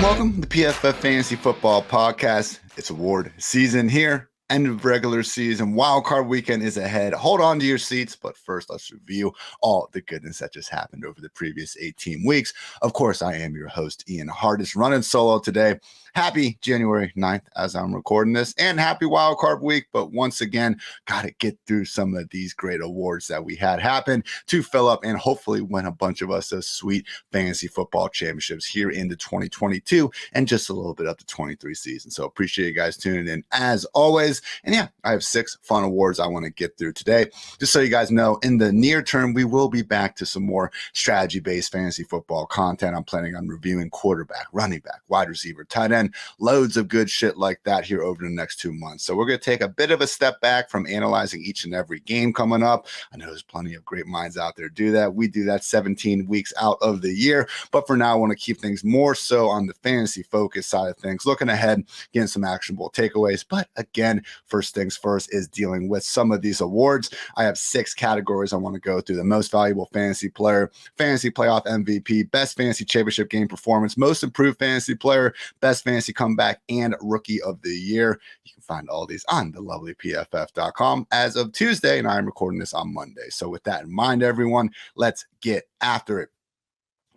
Welcome to the PFF Fantasy Football Podcast. It's award season here. End of regular season. Wild card weekend is ahead. Hold on to your seats. But first, let's review all the goodness that just happened over the previous 18 weeks. Of course, I am your host, Ian Hartitz, running solo today. Happy January 9th as I'm recording this, and happy wild card week. But once again, got to get through some of these great awards that we had happen to fill up and hopefully win a bunch of us those sweet fantasy football championships here into 2022 and just a little bit up to 23 season. So appreciate you guys tuning in as always. And yeah, I have 6 fun awards I want to get through today. Just so you guys know, in the near term, we will be back to some more strategy-based fantasy football content. I'm planning on reviewing quarterback, running back, wide receiver, tight end, loads of good shit like that here over the next 2 months. So we're going to take a bit of a step back from analyzing each and every game coming up. I know there's plenty of great minds out there do that. We do that 17 weeks out of the year. But for now, I want to keep things more so on the fantasy focus side of things, looking ahead, getting some actionable takeaways. But again, first things first is dealing with some of these awards. I have 6 categories I want to go through: the most valuable fantasy player, fantasy playoff MVP, best fantasy championship game performance, most improved fantasy player, best fantasy comeback, and rookie of the year. You can find all these on the lovely PFF.com as of Tuesday, and I'm recording this on Monday. So with that in mind, everyone, let's get after it.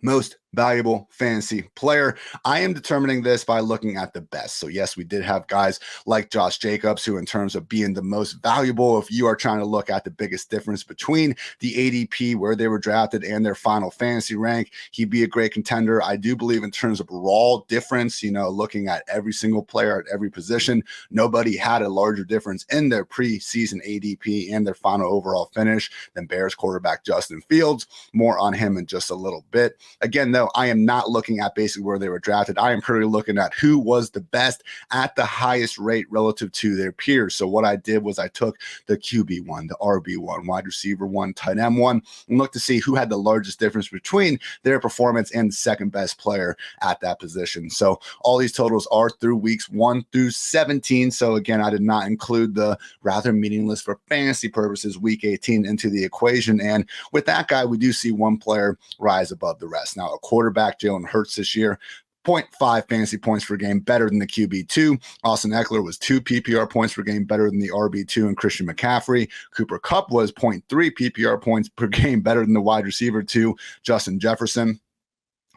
Most valuable fantasy player. I am determining this by looking at the best. So yes, we did have guys like Josh Jacobs, who in terms of being the most valuable, if you are trying to look at the biggest difference between the ADP, where they were drafted, and their final fantasy rank, he'd be a great contender. I do believe in terms of raw difference, looking at every single player at every position, nobody had a larger difference in their preseason ADP and their final overall finish than Bears quarterback Justin Fields. More on him in just a little bit. Again, though, I am not looking at basically where they were drafted. I am currently looking at who was the best at the highest rate relative to their peers. So what I did was I took the QB1, the RB1, wide receiver 1, tight end 1, and looked to see who had the largest difference between their performance and the second best player at that position. So all these totals are through weeks 1 through 17. So again, I did not include the rather meaningless for fantasy purposes week 18 into the equation. And with that guy, we do see one player rise above the rest. Now, a quarterback, Jalen Hurts, this year, 0.5 fantasy points per game better than the QB2. Austin Eckler was 2 PPR points per game better than the RB2 and Christian McCaffrey. Cooper Kupp was 0.3 PPR points per game better than the wide receiver 2, Justin Jefferson.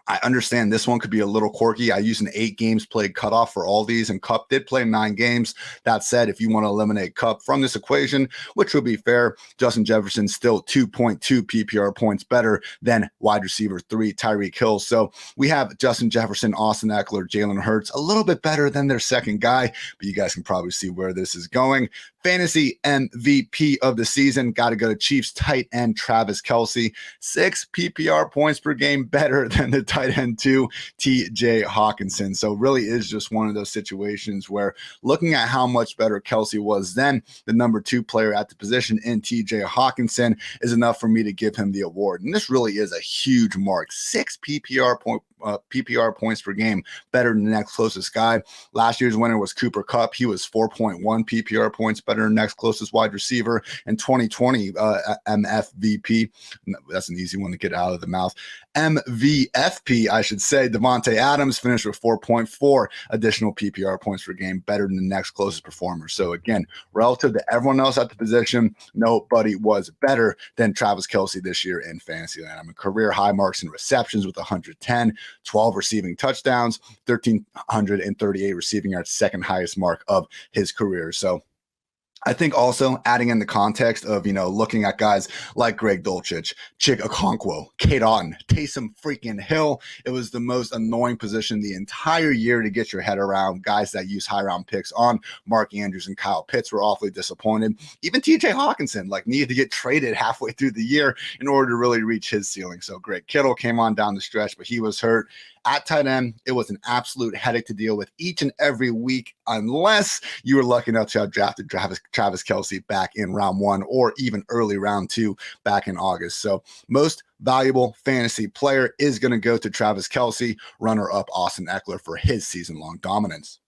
I understand this one could be a little quirky. I use an 8 games played cutoff for all these, and Kupp did play 9 games. That said, if you want to eliminate Kupp from this equation, which would be fair, Justin Jefferson still 2.2 PPR points better than wide receiver 3, Tyreek Hill. So we have Justin Jefferson, Austin Eckler, Jalen Hurts, a little bit better than their second guy, but you guys can probably see where this is going. Fantasy MVP of the season, got to go to Chiefs tight end Travis Kelce, 6 PPR points per game better than the tight end 2, TJ Hawkinson. So really is just one of those situations where looking at how much better Kelce was than the number 2 player at the position in TJ Hawkinson is enough for me to give him the award. And this really is a huge mark. 6 PPR points per game better than the next closest guy. Last year's winner was Cooper Kupp. He was 4.1 PPR points better than the next closest wide receiver. In 2020, MFVP, that's an easy one to get out of the mouth. MVFP, I should say, Devontae Adams finished with 4.4 additional PPR points per game better than the next closest performer. So again, relative to everyone else at the position, nobody was better than Travis Kelce this year in Fantasyland. I mean, career high marks in receptions with 110, 12 receiving touchdowns, 1,338 receiving yards, second highest mark of his career. So I think also adding in the context of, looking at guys like Greg Dulcich, Chig Okonkwo, Kate Otten, Taysom freaking Hill. It was the most annoying position the entire year to get your head around. Guys that use high round picks on Mark Andrews and Kyle Pitts were awfully disappointed. Even TJ Hawkinson needed to get traded halfway through the year in order to really reach his ceiling. So Greg Kittle came on down the stretch, but he was hurt. At tight end, it was an absolute headache to deal with each and every week, unless you were lucky enough to have drafted Travis Kelce back in round 1 or even early round 2 back in August. So most valuable fantasy player is going to go to Travis Kelce, runner-up Austin Eckler for his season-long dominance.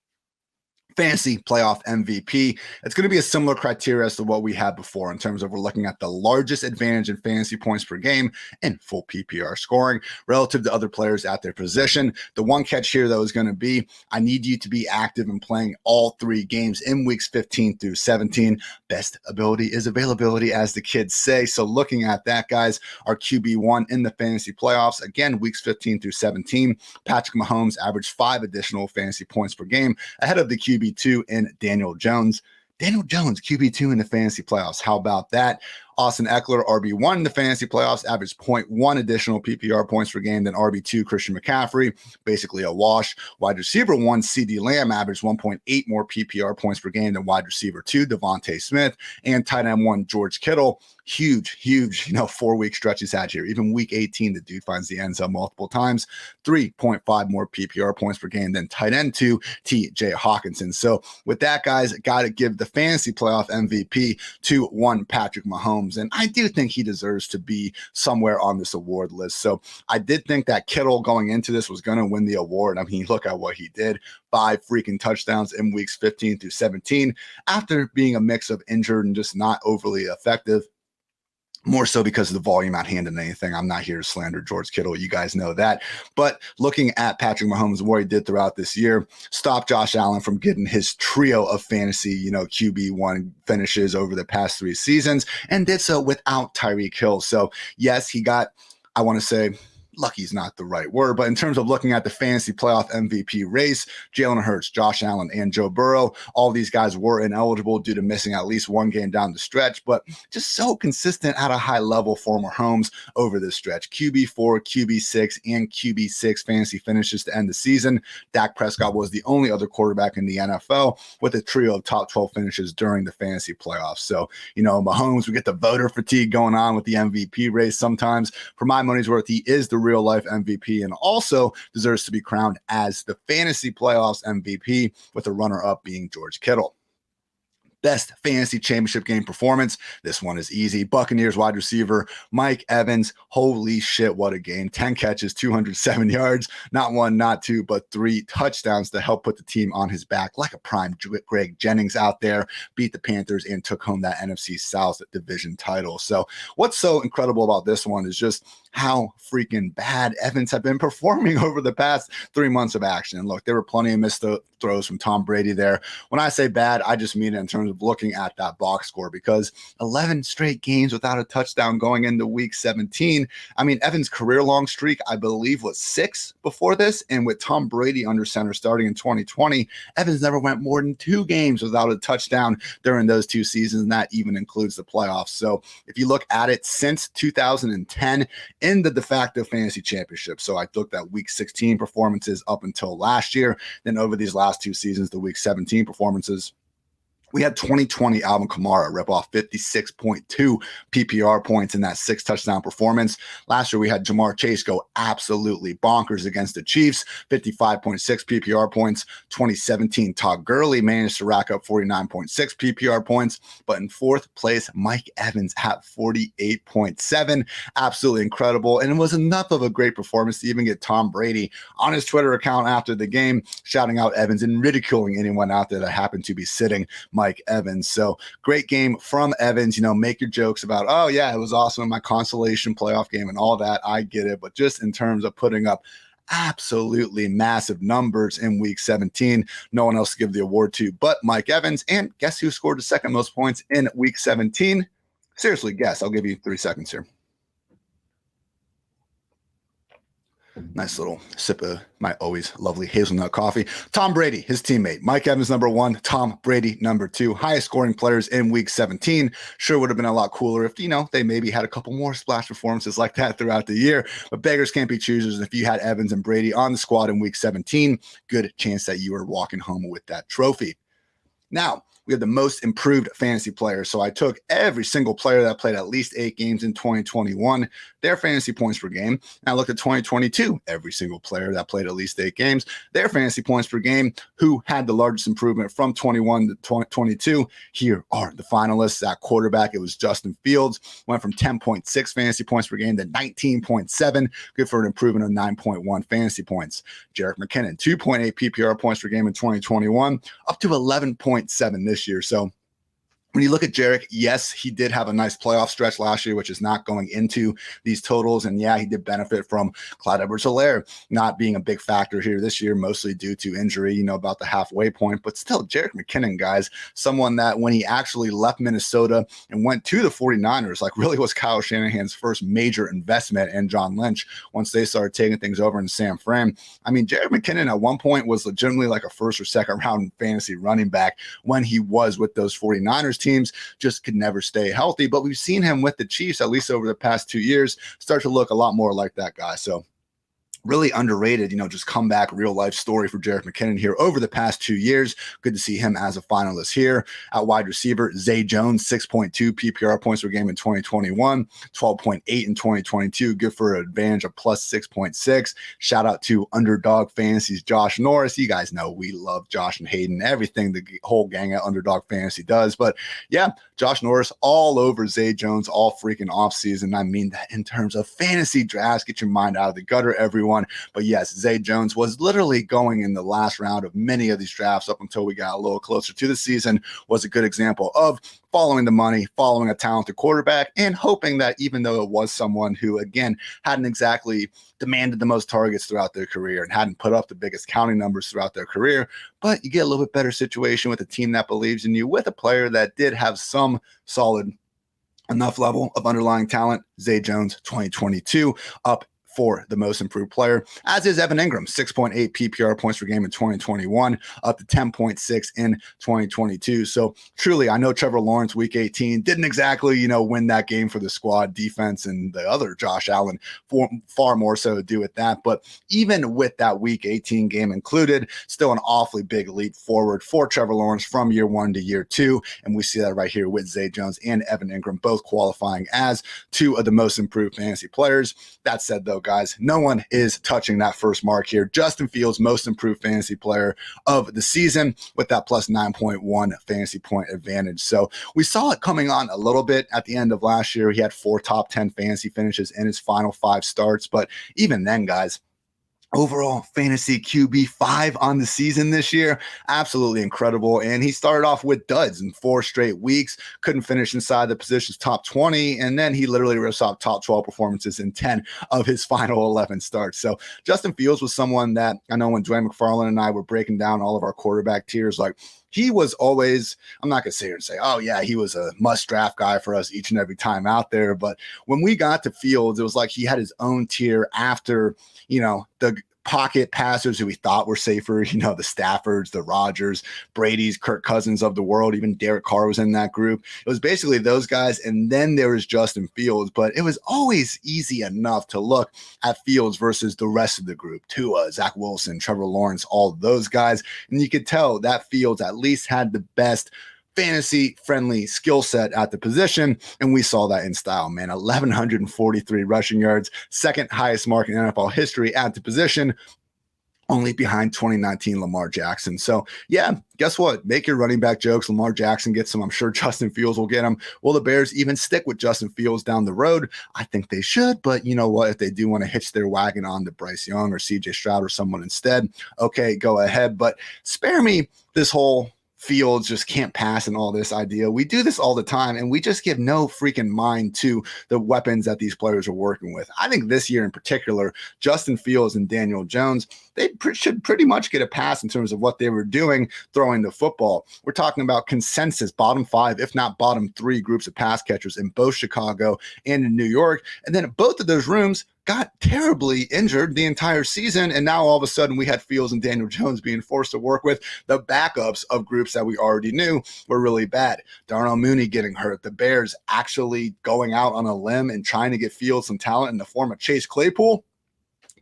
Fantasy playoff MVP. It's going to be a similar criteria as to what we had before in terms of we're looking at the largest advantage in fantasy points per game and full PPR scoring relative to other players at their position. The one catch here, though, is going to be I need you to be active in playing all 3 games in weeks 15 through 17. Best ability is availability, as the kids say. So looking at that, guys, our QB1 in the fantasy playoffs, again, weeks 15 through 17, Patrick Mahomes averaged 5 additional fantasy points per game ahead of the QB2 in Daniel Jones. Daniel Jones, QB2 in the fantasy playoffs. How about that? Austin Eckler, RB1 in the fantasy playoffs, averaged 0.1 additional PPR points per game than RB2 Christian McCaffrey, basically a wash. Wide receiver 1, CeeDee Lamb, averaged 1.8 more PPR points per game than wide receiver 2, Devontae Smith, and tight end 1, George Kittle. Huge, 4-week stretch he's had here. Even week 18, the dude finds the end zone multiple times. 3.5 more PPR points per game than tight end 2, TJ Hawkinson. So with that, guys, got to give the fantasy playoff MVP to one Patrick Mahomes. And I do think he deserves to be somewhere on this award list. So I did think that Kittle going into this was going to win the award. I mean, look at what he did. 5 freaking touchdowns in weeks 15 through 17 after being a mix of injured and just not overly effective. More so because of the volume at hand than anything. I'm not here to slander George Kittle. You guys know that. But looking at Patrick Mahomes, what he did throughout this year, stopped Josh Allen from getting his trio of fantasy, QB1 finishes over the past 3 seasons, and did so without Tyreek Hill. So yes, he got, I want to say, lucky is not the right word, but in terms of looking at the fantasy playoff MVP race, Jalen Hurts, Josh Allen, and Joe Burrow, all these guys were ineligible due to missing at least 1 game down the stretch, but just so consistent at a high level for Mahomes over this stretch. QB4, QB6, and QB6 fantasy finishes to end the season. Dak Prescott was the only other quarterback in the NFL with a trio of top 12 finishes during the fantasy playoffs. So, Mahomes, we get the voter fatigue going on with the MVP race sometimes. For my money's worth, he is the real life MVP and also deserves to be crowned as the fantasy playoffs MVP, with the runner up being George Kittle. Best fantasy championship game performance. This one is easy. Buccaneers wide receiver Mike Evans. Holy shit, what a game. 10 catches, 207 yards. Not 1, not 2, but 3 touchdowns to help put the team on his back like a prime Greg Jennings out there. Beat the Panthers and took home that NFC South division title. So what's so incredible about this one is just how freaking bad Evans have been performing over the past 3 months of action. And look, there were plenty of missed throws from Tom Brady there. When I say bad, I just mean it in terms of looking at that box score, because 11 straight games without a touchdown going into week 17. I mean, Evans' career-long streak, I believe, was 6 before this. And with Tom Brady under center starting in 2020, Evans never went more than 2 games without a touchdown during those 2 seasons. And that even includes the playoffs. So if you look at it since 2010, in the de facto fantasy championship. So I looked at week 16 performances up until last year. Then over these last 2 seasons, the week 17 performances, we had 2020 Alvin Kamara rip off 56.2 PPR points in that 6 touchdown performance. Last year, we had Jamar Chase go absolutely bonkers against the Chiefs, 55.6 PPR points. 2017, Todd Gurley managed to rack up 49.6 PPR points. But in 4th place, Mike Evans at 48.7. Absolutely incredible. And it was enough of a great performance to even get Tom Brady on his Twitter account after the game, shouting out Evans and ridiculing anyone out there that happened to be sitting Mike Evans. So great game from Evans. Make your jokes about, oh yeah, it was awesome in my consolation playoff game and all that. I get it. But just in terms of putting up absolutely massive numbers in week 17, no one else to give the award to but Mike Evans. And guess who scored the second most points in week 17? Seriously, guess. I'll give you 3 seconds here. Nice little sip of my always lovely hazelnut coffee. Tom Brady, his teammate. Mike Evans, number 1. Tom Brady, number 2. Highest scoring players in week 17. Sure would have been a lot cooler if, they maybe had a couple more splash performances like that throughout the year. But beggars can't be choosers. If you had Evans and Brady on the squad in week 17, good chance that you were walking home with that trophy. Now, we have the most improved fantasy players. So I took every single player that played at least 8 games in 2021, their fantasy points per game. And I looked at 2022, every single player that played at least 8 games, their fantasy points per game, who had the largest improvement from 21 to 22. Here are the finalists. At quarterback, it was Justin Fields, went from 10.6 fantasy points per game to 19.7, good for an improvement of 9.1 fantasy points. Jerick McKinnon, 2.8 PPR points per game in 2021, up to 11.7 this year. So when you look at Jerick, yes, he did have a nice playoff stretch last year, which is not going into these totals. And yeah, he did benefit from Clyde Edwards-Helaire not being a big factor here this year, mostly due to injury, about the halfway point. But still, Jerick McKinnon, guys, someone that when he actually left Minnesota and went to the 49ers, really was Kyle Shanahan's first major investment, and John Lynch, once they started taking things over in San Fran. I mean, Jerick McKinnon at one point was legitimately like a first or second round fantasy running back when he was with those 49ers teams, just could never stay healthy. But we've seen him with the Chiefs, at least over the past 2 years, start to look a lot more like that guy. So really underrated, just comeback real life story for Jerick McKinnon here over the past 2 years. Good to see him as a finalist here. At wide receiver, Zay Jones, 6.2 PPR points per game in 2021, 12.8 in 2022. Good for an advantage of plus 6.6. Shout out to Underdog Fantasy's Josh Norris. You guys know we love Josh and Hayden, everything the whole gang at Underdog Fantasy does. But yeah, Josh Norris all over Zay Jones all freaking offseason. I mean that in terms of fantasy drafts. Get your mind out of the gutter, everyone. But yes, Zay Jones was literally going in the last round of many of these drafts up until we got a little closer to the season. Was a good example of following the money, following a talented quarterback, and hoping that even though it was someone who, again, hadn't exactly demanded the most targets throughout their career and hadn't put up the biggest counting numbers throughout their career, but you get a little bit better situation with a team that believes in you, with a player that did have some solid enough level of underlying talent. Zay Jones, 2022, up for the most improved player, as is Evan Ingram, 6.8 PPR points per game in 2021, up to 10.6 in 2022. So truly, I know Trevor Lawrence week 18 didn't exactly, win that game for the squad defense, and the other Josh Allen far more so to do with that. But even with that week 18 game included, still an awfully big leap forward for Trevor Lawrence from year 1 to year 2. And we see that right here with Zay Jones and Evan Ingram both qualifying as 2 of the most improved fantasy players. That said, though, guys, no one is touching that first mark here. Justin Fields, most improved fantasy player of the season, with that plus 9.1 fantasy point advantage. So we saw it coming on a little bit at the end of last year. He had 4 top 10 fantasy finishes in his final 5 starts. But even then, guys, overall fantasy QB 5 on the season this year, absolutely incredible. And he started off with duds in 4 straight weeks, couldn't finish inside the position's top 20, and then he literally rips off top 12 performances in 10 of his final 11 starts. So Justin Fields was someone that I know when Dwayne McFarland and I were breaking down all of our quarterback tiers, he was always, I'm not going to sit here and say, oh yeah, he was a must draft guy for us each and every time out there. But when we got to Fields, it was like he had his own tier after, the pocket passers who we thought were safer, the Staffords, the Rodgers, Brady's, Kirk Cousins of the world. Even Derek Carr was in that group. It was basically those guys. And then there was Justin Fields, but it was always easy enough to look at Fields versus the rest of the group. Tua, Zach Wilson, Trevor Lawrence, all those guys. And you could tell that Fields at least had the best fantasy friendly skill set at the position. And we saw that in style, man. 1,143 rushing yards, second highest mark in NFL history at the position, only behind 2019 Lamar Jackson. So yeah, guess what? Make your running back jokes. Lamar Jackson gets them. I'm sure Justin Fields will get them. Will the Bears even stick with Justin Fields down the road? I think they should, but you know what? If they do want to hitch their wagon on to Bryce Young or CJ Stroud or someone instead, okay, go ahead. But spare me this whole Fields just can't pass and all this idea. We do this all the time, and we just give no freaking mind to the weapons that these players are working with. I think this year in particular, Justin Fields and Daniel Jones, they should pretty much get a pass in terms of what they were doing throwing the football. We're talking about consensus bottom 5, if not bottom 3 groups of pass catchers in both Chicago and in New York. And then both of those rooms got terribly injured the entire season. And now all of a sudden we had Fields and Daniel Jones being forced to work with the backups of groups that we already knew were really bad. Darnell Mooney getting hurt. The Bears actually going out on a limb and trying to get Fields some talent in the form of Chase Claypool.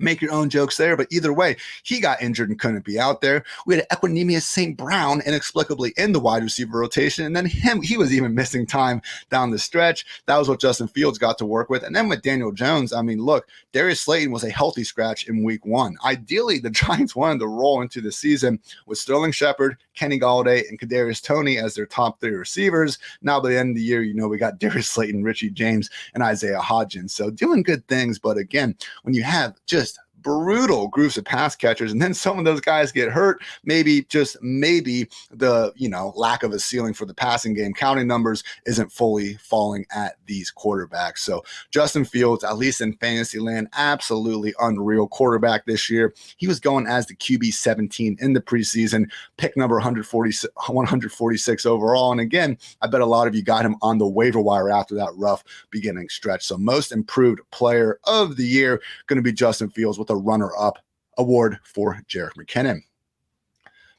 Make your own jokes there, but either way, he got injured and couldn't be out there. We had Equanimeous St. Brown inexplicably in the wide receiver rotation, and then he was even missing time down the stretch. That was what Justin Fields got to work with. And then with Daniel Jones, I mean, look, Darius Slayton was a healthy scratch in week 1. Ideally, the Giants wanted to roll into the season with Sterling Shepard, Kenny Galladay, and Kadarius Toney as their top 3 receivers. Now, by the end of the year, we got Darius Slayton, Richie James, and Isaiah Hodgins. So doing good things, but again, when you have just brutal groups of pass catchers, and then some of those guys get hurt, maybe the lack of a ceiling for the passing game counting numbers isn't fully falling at these quarterbacks. So Justin Fields, at least in fantasy land, absolutely unreal quarterback this year. He was going as the QB 17 in the preseason, pick number 146 overall. And again, I bet a lot of you got him on the waiver wire after that rough beginning stretch. So most improved player of the year going to be Justin Fields, with a runner-up award for Jerick McKinnon.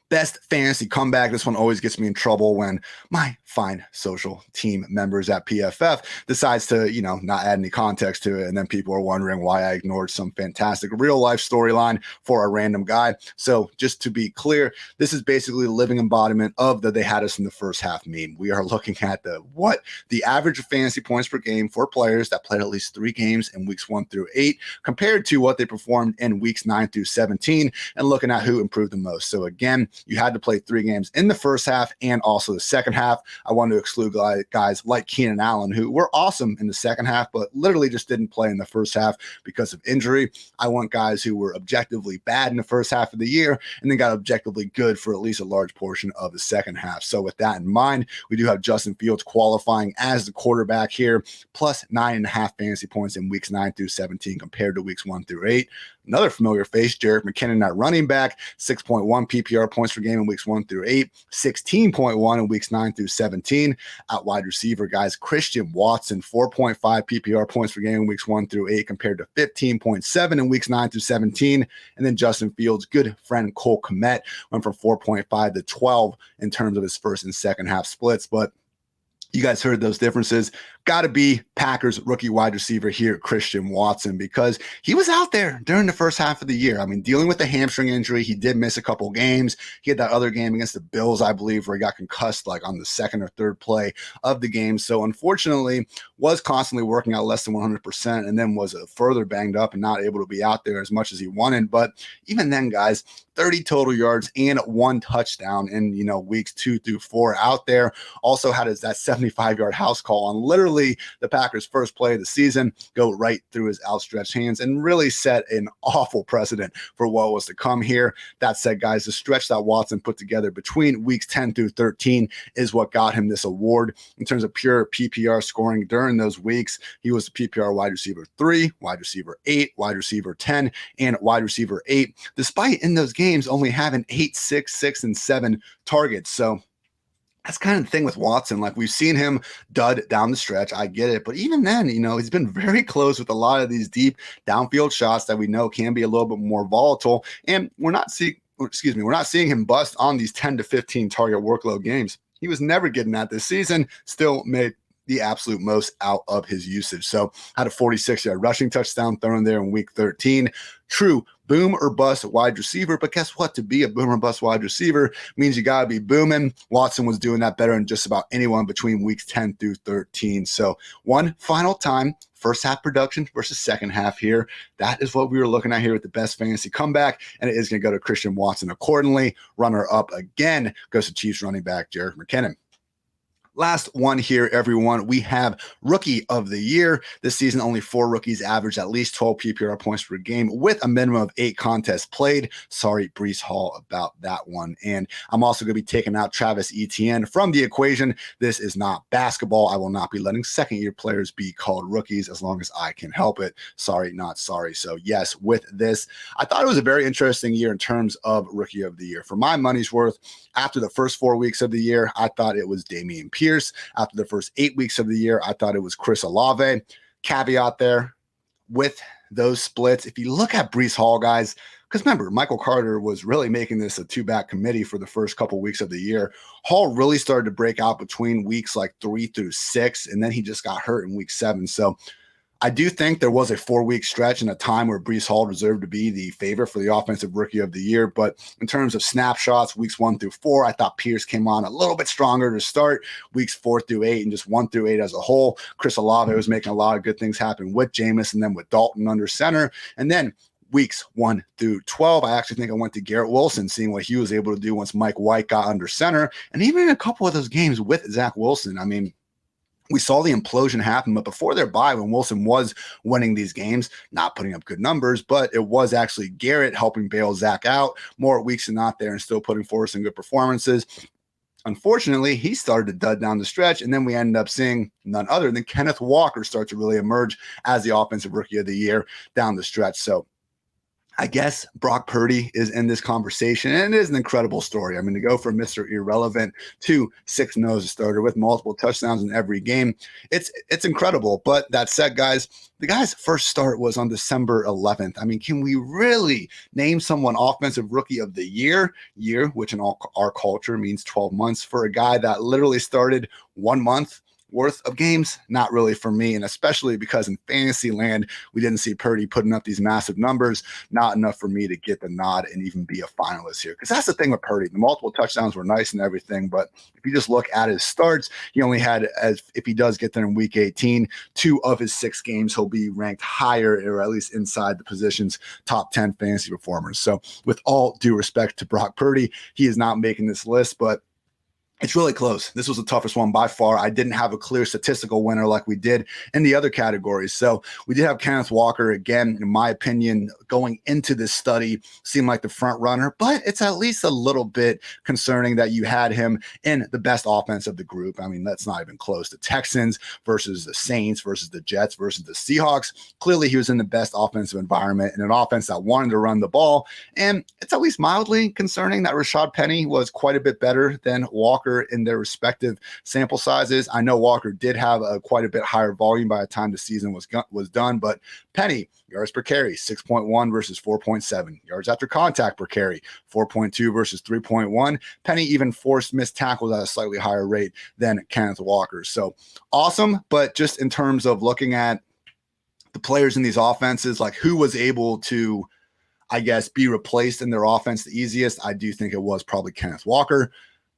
Best fantasy comeback. This one always gets me in trouble when my fine social team members at PFF decides to, not add any context to it. And then people are wondering why I ignored some fantastic real life storyline for a random guy. So just to be clear, this is basically the living embodiment of the "they had us in the first half" meme. We are looking at the average of fantasy points per game for players that played at least 3 games in weeks 1 through 8 compared to what they performed in weeks 9 through 17, and looking at who improved the most. So again, you had to play 3 games in the first half and also the second half. I wanted to exclude guys like Keenan Allen, who were awesome in the second half, but literally just didn't play in the first half because of injury. I want guys who were objectively bad in the first half of the year and then got objectively good for at least a large portion of the second half. So with that in mind, we do have Justin Fields qualifying as the quarterback here, plus 9.5 fantasy points in weeks 9 through 17 compared to weeks 1 through 8. Another familiar face, Jerick McKinnon at running back, 6.1 PPR points per game in weeks 1 through 8, 16.1 in weeks 9 through 17. At wide receiver, guys, Christian Watson, 4.5 PPR points per game in weeks 1 through 8 compared to 15.7 in weeks 9 through 17. And then Justin Fields' good friend Cole Kmet went from 4.5 to 12 in terms of his first and second half splits. But you guys heard those differences. Got to be Packers rookie wide receiver here, Christian Watson, because he was out there during the first half of the year. I mean, dealing with a hamstring injury, he did miss a couple games. He had that other game against the Bills, I believe, where he got concussed like on the second or third play of the game. So unfortunately, was constantly working out less than 100% and then was further banged up and not able to be out there as much as he wanted. But even then, guys, 30 total yards and 1 touchdown in, weeks 2 through 4 out there. Also had that 75-yard house call on literally the Packers' first play of the season go right through his outstretched hands and really set an awful precedent for what was to come here. That said, guys, the stretch that Watson put together between weeks 10 through 13 is what got him this award. In terms of pure PPR scoring during those weeks, he was the PPR wide receiver 3, wide receiver 8, wide receiver 10, and wide receiver 8, despite in those games only having 8, 6, 6, and 7 targets. So that's kind of the thing with Watson. Like, we've seen him dud down the stretch. I get it. But even then, he's been very close with a lot of these deep downfield shots that we know can be a little bit more volatile. And we're not seeing him bust on these 10 to 15 target workload games. He was never getting that this season, still made the absolute most out of his usage. So had a 46-yard rushing touchdown thrown there in week 13. True boom or bust wide receiver, but guess what? To be a boom or bust wide receiver means you got to be booming. Watson was doing that better than just about anyone between weeks 10 through 13. So one final time, first half production versus second half here. That is what we were looking at here with the best fantasy comeback, and it is going to go to Christian Watson accordingly. Runner up again goes to Chiefs running back Jerick McKinnon. Last one here, everyone. We have Rookie of the Year. This season, only 4 rookies averaged at least 12 PPR points per game with a minimum of 8 contests played. Sorry, Breece Hall, about that one. And I'm also going to be taking out Travis Etienne from the equation. This is not basketball. I will not be letting second-year players be called rookies as long as I can help it. Sorry, not sorry. So yes, with this, I thought it was a very interesting year in terms of Rookie of the Year. For my money's worth, after the first 4 weeks of the year, I thought it was Dameon Pierce. After the first 8 weeks of the year, I thought it was Chris Olave. Caveat there with those splits. If you look at Breece Hall, guys, because remember, Michael Carter was really making this a 2-back committee for the first couple weeks of the year. Hall really started to break out between weeks like 3 through 6, and then he just got hurt in week 7. So I do think there was a 4-week stretch and a time where Breece Hall deserved to be the favorite for the offensive rookie of the year. But in terms of snapshots, weeks 1 through 4, I thought Pierce came on a little bit stronger to start. Weeks 4 through 8 and just 1 through 8 as a whole, Chris Olave was making a lot of good things happen with Jameis and then with Dalton under center. And then weeks 1 through 12, I actually think I went to Garrett Wilson, seeing what he was able to do once Mike White got under center. And even in a couple of those games with Zach Wilson, I mean, we saw the implosion happen, but before their bye, when Wilson was winning these games, not putting up good numbers, but it was actually Garrett helping bail Zach out more weeks than not there and still putting forth some good performances. Unfortunately, he started to dud down the stretch, and then we ended up seeing none other than Kenneth Walker start to really emerge as the offensive rookie of the year down the stretch. So I guess Brock Purdy is in this conversation, and it is an incredible story. I mean, to go from Mr. Irrelevant to 6-0 as a starter with multiple touchdowns in every game, it's incredible. But that said, guys, the guy's first start was on December 11th. I mean, can we really name someone offensive rookie of the year, which in our culture means 12 months, for a guy that literally started 1 month worth of games? Not really for me, and especially because in fantasy land, we didn't see Purdy putting up these massive numbers. Not enough for me to get the nod and even be a finalist here. Because that's the thing with Purdy. The multiple touchdowns were nice and everything, but if you just look at his starts, he only had, as if he does get there in week 18, 2 of his 6 games, he'll be ranked higher, or at least inside the position's top 10 fantasy performers. So with all due respect to Brock Purdy, he is not making this list, but it's really close. This was the toughest one by far. I didn't have a clear statistical winner like we did in the other categories. So we did have Kenneth Walker, again, in my opinion, going into this study, seemed like the front runner, but it's at least a little bit concerning that you had him in the best offense of the group. I mean, that's not even close. The Texans versus the Saints versus the Jets versus the Seahawks. Clearly, he was in the best offensive environment in an offense that wanted to run the ball. And it's at least mildly concerning that Rashad Penny was quite a bit better than Walker in their respective sample sizes. I know Walker did have a quite a bit higher volume by the time the season was done, but Penny, yards per carry, 6.1 versus 4.7. Yards after contact per carry, 4.2 versus 3.1. Penny even forced missed tackles at a slightly higher rate than Kenneth Walker. So awesome, but just in terms of looking at the players in these offenses, like who was able to, I guess, be replaced in their offense the easiest, I do think it was probably Kenneth Walker.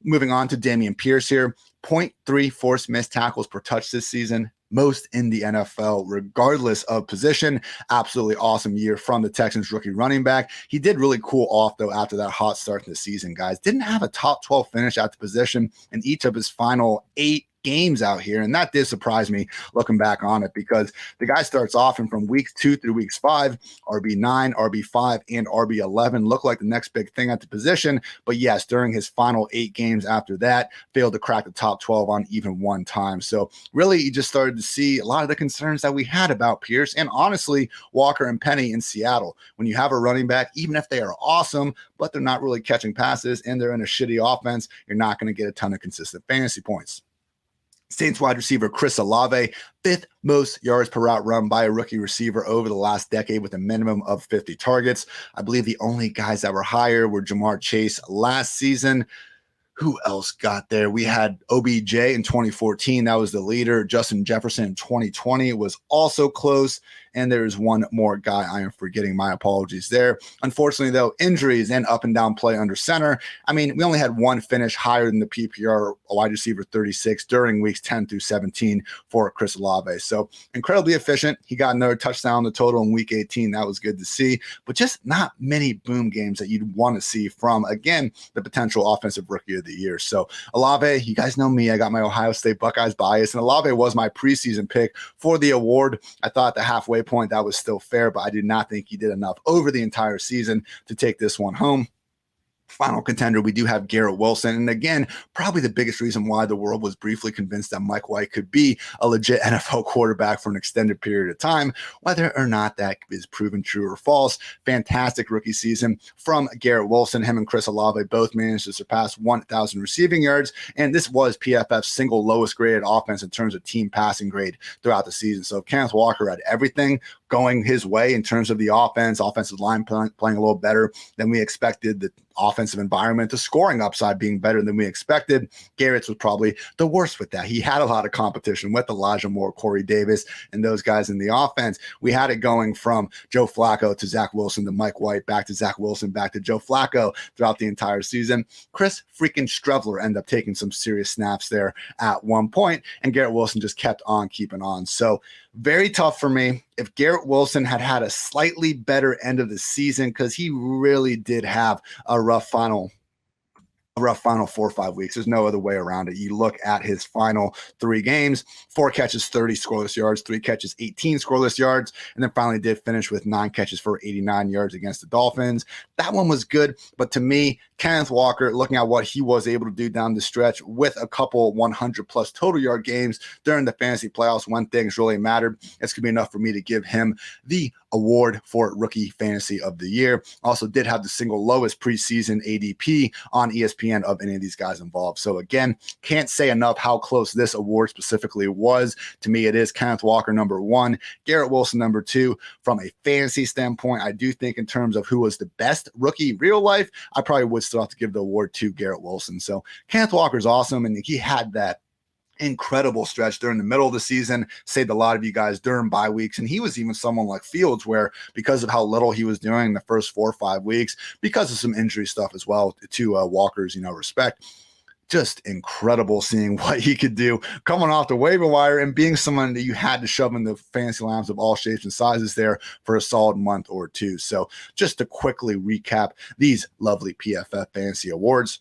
Moving on to Dameon Pierce here, 0.3 forced missed tackles per touch this season, most in the NFL, regardless of position. Absolutely awesome year from the Texans rookie running back. He did really cool off, though, after that hot start in the season, guys. Didn't have a top 12 finish at the position in each of his final 8 games out here, and that did surprise me looking back on it, because the guy starts off and from weeks 2 through weeks 5, RB9, RB5, and RB11 look like the next big thing at the position. But yes, during his final 8 games after that, failed to crack the top 12 on even one time. So really, you just started to see a lot of the concerns that we had about Pierce and honestly Walker and Penny in Seattle. When you have a running back, even if they are awesome, but they're not really catching passes and they're in a shitty offense, you're not going to get a ton of consistent fantasy points. Saints wide receiver Chris Olave, 5th most yards per route run by a rookie receiver over the last decade with a minimum of 50 targets. I believe the only guys that were higher were Jamar Chase last season. Who else got there? We had OBJ in 2014. That was the leader. Justin Jefferson in 2020 was also close. And there's one more guy I am forgetting. My apologies there. Unfortunately, though, injuries and up and down play under center. I mean, we only had one finish higher than the PPR wide receiver 36 during weeks 10 through 17 for Chris Olave. So incredibly efficient. He got another touchdown on the total in week 18. That was good to see. But just not many boom games that you'd want to see from, again, the potential offensive rookie of the year. So Olave, you guys know me. I got my Ohio State Buckeyes bias. And Olave was my preseason pick for the award. I thought the halfway point that was still fair, but I did not think he did enough over the entire season to take this one home. Final contender, we do have Garrett Wilson. And again, probably the biggest reason why the world was briefly convinced that Mike White could be a legit NFL quarterback for an extended period of time, whether or not that is proven true or false. Fantastic rookie season from Garrett Wilson. Him and Chris Olave both managed to surpass 1,000 receiving yards. And this was PFF's single lowest graded offense in terms of team passing grade throughout the season. So if Kenneth Walker had everything, going his way in terms of the offensive line playing a little better than we expected, the offensive environment, the scoring upside being better than we expected. Garrett's was probably the worst with that. He had a lot of competition with Elijah Moore, Corey Davis, and those guys in the offense. We had it going from Joe Flacco to Zach Wilson to Mike White, back to Zach Wilson, back to Joe Flacco throughout the entire season. Chris freaking Streveler ended up taking some serious snaps there at one point, and Garrett Wilson just kept on keeping on. So very tough for me. If Garrett Wilson had a slightly better end of the season, because he really did have a rough final 4 or 5 weeks. There's no other way around it. You look at his final 3 games, 4 catches, 30 scoreless yards, 3 catches, 18 scoreless yards, and then finally did finish with 9 catches for 89 yards against the Dolphins. That one was good, but to me, Kenneth Walker, looking at what he was able to do down the stretch with a couple 100-plus total yard games during the fantasy playoffs when things really mattered, it's going to be enough for me to give him the award for Rookie Fantasy of the Year. Also did have the single lowest preseason ADP on ESPN of any of these guys involved. So again, can't say enough how close this award specifically was. To me, it is Kenneth Walker number 1, Garrett Wilson number 2. From a fantasy standpoint, I do think in terms of who was the best rookie real life, I probably would still have to give the award to Garrett Wilson. So Kenneth Walker's awesome, and he had that incredible stretch during the middle of the season, saved a lot of you guys during bye weeks. And he was even someone like Fields, where because of how little he was doing the first 4 or 5 weeks, because of some injury stuff as well, to Walker's, respect, just incredible seeing what he could do coming off the waiver wire and being someone that you had to shove in the fantasy lineups of all shapes and sizes there for a solid month or two. So just to quickly recap these lovely PFF fantasy awards.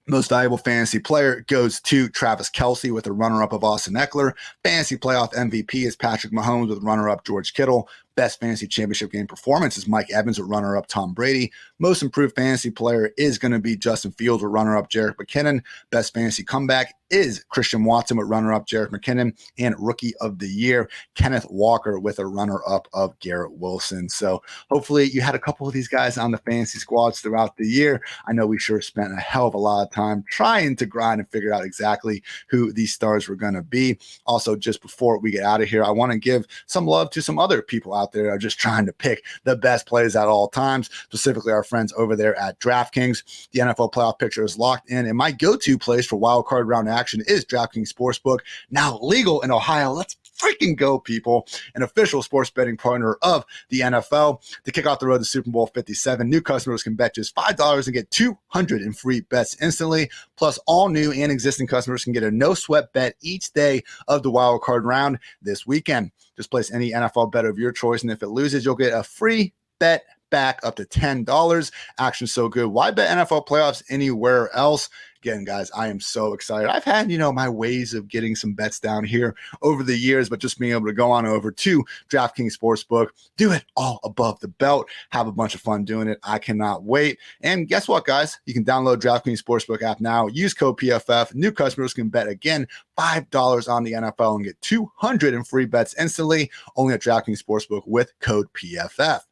Most valuable fantasy player goes to Travis Kelce with a runner-up of Austin Eckler. Fantasy playoff MVP is Patrick Mahomes with runner-up George Kittle. Best fantasy championship game performance is Mike Evans with runner-up Tom Brady. Most improved fantasy player is going to be Justin Fields with runner-up Jerick McKinnon. Best fantasy comeback is Christian Watson with runner-up Jerick McKinnon. And Rookie of the Year, Kenneth Walker with a runner-up of Garrett Wilson. So hopefully you had a couple of these guys on the fantasy squads throughout the year. I know we sure spent a hell of a lot of time trying to grind and figure out exactly who these stars were going to be. Also, just before we get out of here, I want to give some love to some other people out there are just trying to pick the best plays at all times, specifically our friends over there at DraftKings. The NFL playoff picture is locked in, and my go-to place for wild card round action is DraftKings Sportsbook, now legal in Ohio. Let's freaking go, people. An official sports betting partner of the NFL. To kick off the road to Super Bowl 57, new customers can bet just $5 and get 200 in free bets instantly. Plus, all new and existing customers can get a no-sweat bet each day of the wild card round this weekend. Just place any NFL bet of your choice, and if it loses, you'll get a free bet back up to $10. Action's so good. Why bet NFL playoffs anywhere else? Again, guys, I am so excited. I've had, my ways of getting some bets down here over the years, but just being able to go on over to DraftKings Sportsbook, do it all above the belt, have a bunch of fun doing it. I cannot wait. And guess what, guys? You can download DraftKings Sportsbook app now. Use code PFF. New customers can bet again $5 on the NFL and get 200 in free bets instantly, only at DraftKings Sportsbook with code PFF.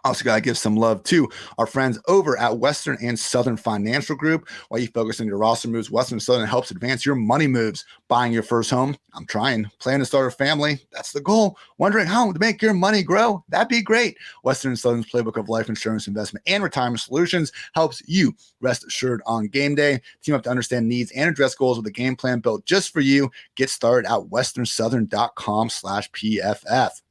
Also got to give some love to our friends over at Western and Southern Financial Group. While you focus on your roster moves, Western and Southern helps advance your money moves. Buying your first home? I'm trying. Planning to start a family? That's the goal. Wondering how to make your money grow? That'd be great. Western and Southern's playbook of life insurance, investment, and retirement solutions helps you rest assured on game day. Team up to understand needs and address goals with a game plan built just for you. Get started at westernsouthern.com/PFF.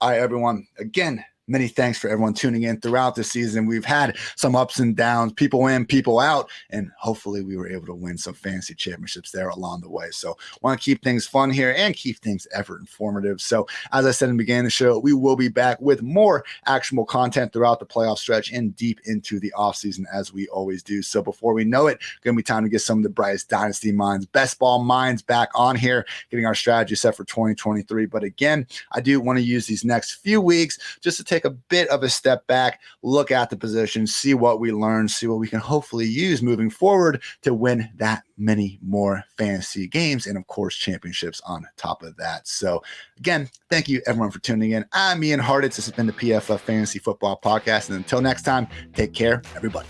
All right, everyone. Again, many thanks for everyone tuning in throughout the season. We've had some ups and downs, people in, people out, and hopefully we were able to win some fantasy championships there along the way. So want to keep things fun here and keep things ever informative. So as I said in the beginning of the show, we will be back with more actionable content throughout the playoff stretch and deep into the offseason as we always do. So before we know it, going to be time to get some of the brightest dynasty minds, best ball minds back on here, getting our strategy set for 2023. But again, I do want to use these next few weeks just to take a bit of a step back, look at the position, see what we learned, see what we can hopefully use moving forward to win that many more fantasy games and, of course, championships on top of that. So, again, thank you, everyone, for tuning in. I'm Ian Hartitz. This has been the PFF Fantasy Football Podcast. And until next time, take care, everybody.